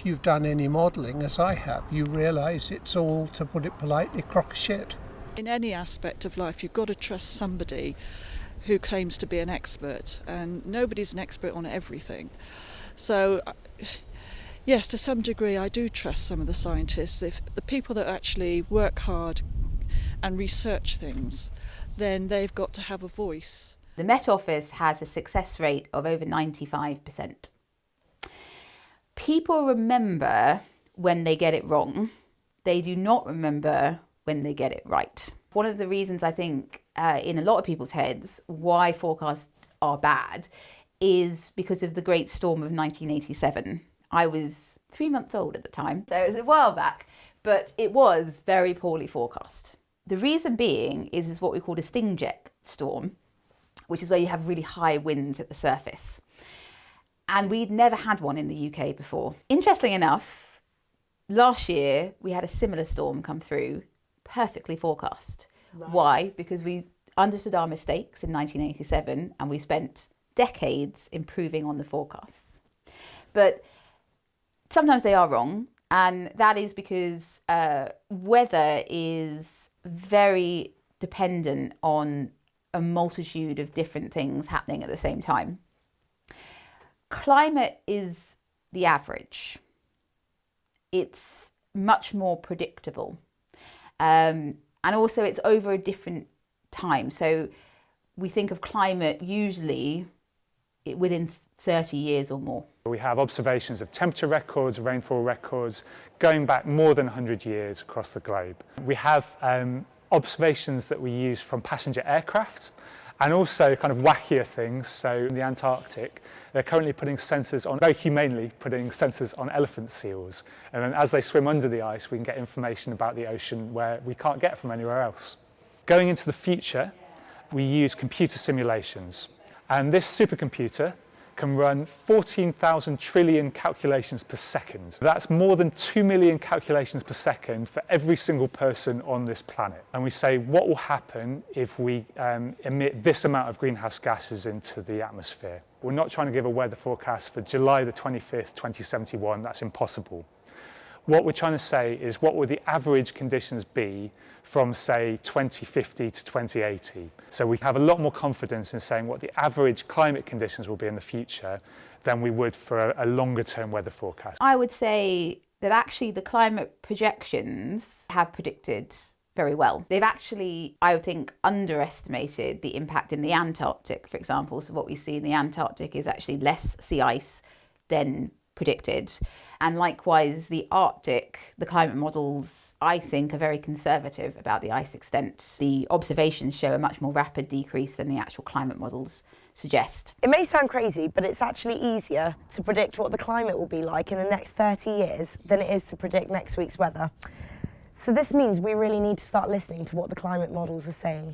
if you've done any modelling, as I have, you realise it's all, to put it politely, crock of shit. In any aspect of life, you've got to trust somebody who claims to be an expert, and nobody's an expert on everything. So, yes, to some degree I do trust some of the scientists. If the people that actually work hard and research things, then they've got to have a voice. The Met Office has a success rate of over 95%. People remember when they get it wrong. They do not remember when they get it right. One of the reasons I think in a lot of people's heads why forecasts are bad is because of the Great Storm of 1987. I was 3 months old at the time, so it was a while back, but it was very poorly forecast. The reason being is what we call a stingjet storm, which is where you have really high winds at the surface. And we'd never had one in the UK before. Interestingly enough, last year we had a similar storm come through, perfectly forecast. Right. Why? Because we understood our mistakes in 1987 and we spent decades improving on the forecasts. But sometimes they are wrong, and that is because weather is very dependent on a multitude of different things happening at the same time. Climate is the average. It's much more predictable. And also it's over a different time. So we think of climate usually within 30 years or more. We have observations of temperature records, rainfall records, going back more than 100 years across the globe. We have observations that we use from passenger aircraft, and also kind of wackier things. So in the Antarctic, they're currently putting sensors on, very humanely putting sensors on elephant seals. And then as they swim under the ice, we can get information about the ocean where we can't get from anywhere else. Going into the future, we use computer simulations. And this supercomputer can run 14,000 trillion calculations per second. That's more than 2 million calculations per second for every single person on this planet. And we say, what will happen if we emit this amount of greenhouse gases into the atmosphere? We're not trying to give a weather forecast for July the 25th, 2071. That's impossible. What we're trying to say is, what will the average conditions be from, say, 2050 to 2080? So we have a lot more confidence in saying what the average climate conditions will be in the future than we would for a longer-term weather forecast. I would say that actually the climate projections have predicted very well. They've actually, I would think, underestimated the impact in the Antarctic, for example. So what we see in the Antarctic is actually less sea ice than predicted. And likewise, the Arctic, the climate models, I think, are very conservative about the ice extent. The observations show a much more rapid decrease than the actual climate models suggest. It may sound crazy, but it's actually easier to predict what the climate will be like in the next 30 years than it is to predict next week's weather. So this means we really need to start listening to what the climate models are saying.